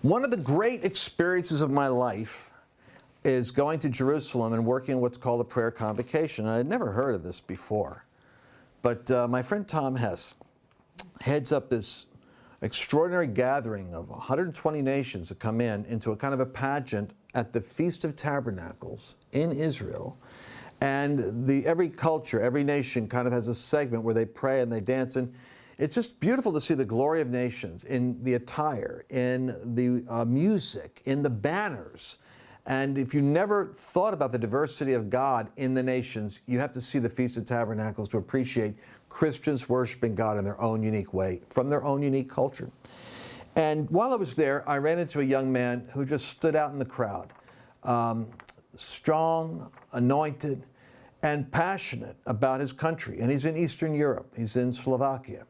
One of the great experiences of my life is going to Jerusalem and working what's called a prayer convocation. I had never heard of this before. But my friend Tom Hess heads up this extraordinary gathering of 120 nations that come into a kind of a pageant at the Feast of Tabernacles in Israel. And every culture, every nation kind of has a segment where they pray and they dance. And it's just beautiful to see the glory of nations in the attire, in the music, in the banners. And if you never thought about the diversity of God in the nations, you have to see the Feast of Tabernacles to appreciate Christians worshiping God in their own unique way, from their own unique culture. And while I was there, I ran into a young man who just stood out in the crowd, strong, anointed, and passionate about his country. And he's in Eastern Europe. He's in Slovakia.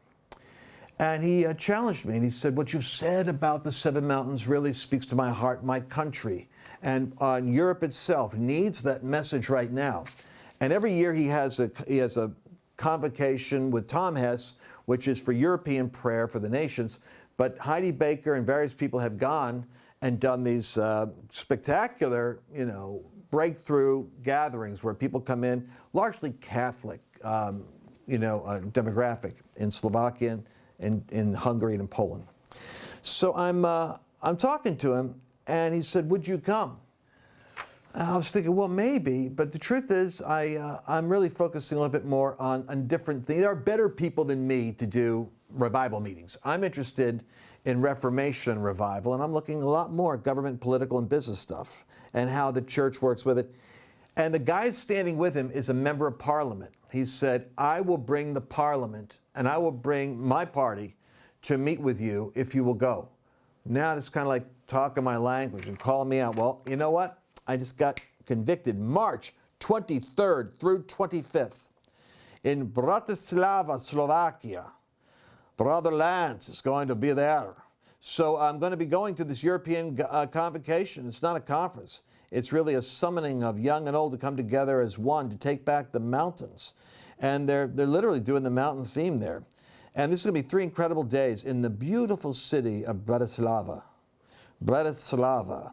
And he challenged me, and he said, what you've said about the seven mountains really speaks to my heart, my country. And Europe itself needs that message right now. And every year he has a convocation with Tom Hess, which is for European prayer for the nations. But Heidi Baker and various people have gone and done these spectacular, breakthrough gatherings where people come in, largely Catholic, demographic in Slovakia, in Hungary, and in Poland. So I'm talking to him, and he said, would you come? And I was thinking, well, maybe, but the truth is I'm really focusing a little bit more on different things. There are better people than me to do revival meetings. I'm interested in Reformation revival, and I'm looking a lot more at government, political, and business stuff, and how the church works with it. And the guy standing with him is a member of parliament. He said, I will bring the parliament, and I will bring my party to meet with you if you will go. Now it's kind of like talking my language and calling me out. Well, you know what? I just got convicted March 23rd through 25th in Bratislava, Slovakia. Brother Lance is going to be there. So I'm going to be going to this European convocation. It's not a conference. It's really a summoning of young and old to come together as one to take back the mountains. And they're literally doing the mountain theme there. And this is going to be 3 incredible days in the beautiful city of Bratislava. Bratislava.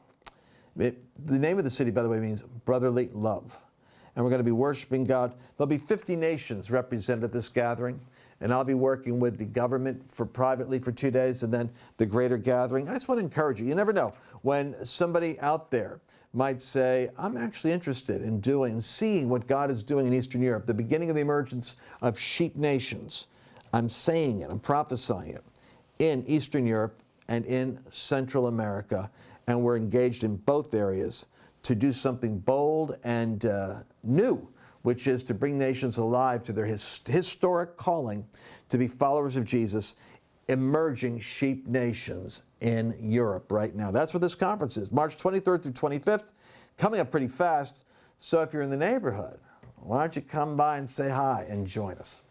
The name of the city, by the way, means brotherly love. And we're going to be worshiping God. There'll be 50 nations represented at this gathering. And I'll be working with the government privately for 2 days, and then the greater gathering. I just want to encourage you. You never know when somebody out there might say, I'm actually interested in seeing what God is doing in Eastern Europe, the beginning of the emergence of sheep nations. I'm saying it, I'm prophesying it, in Eastern Europe and in Central America. And we're engaged in both areas to do something bold and new, which is to bring nations alive to their historic calling to be followers of Jesus, emerging sheep nations in Europe right now. That's what this conference is, March 23rd through 25th, coming up pretty fast. So if you're in the neighborhood, why don't you come by and say hi and join us?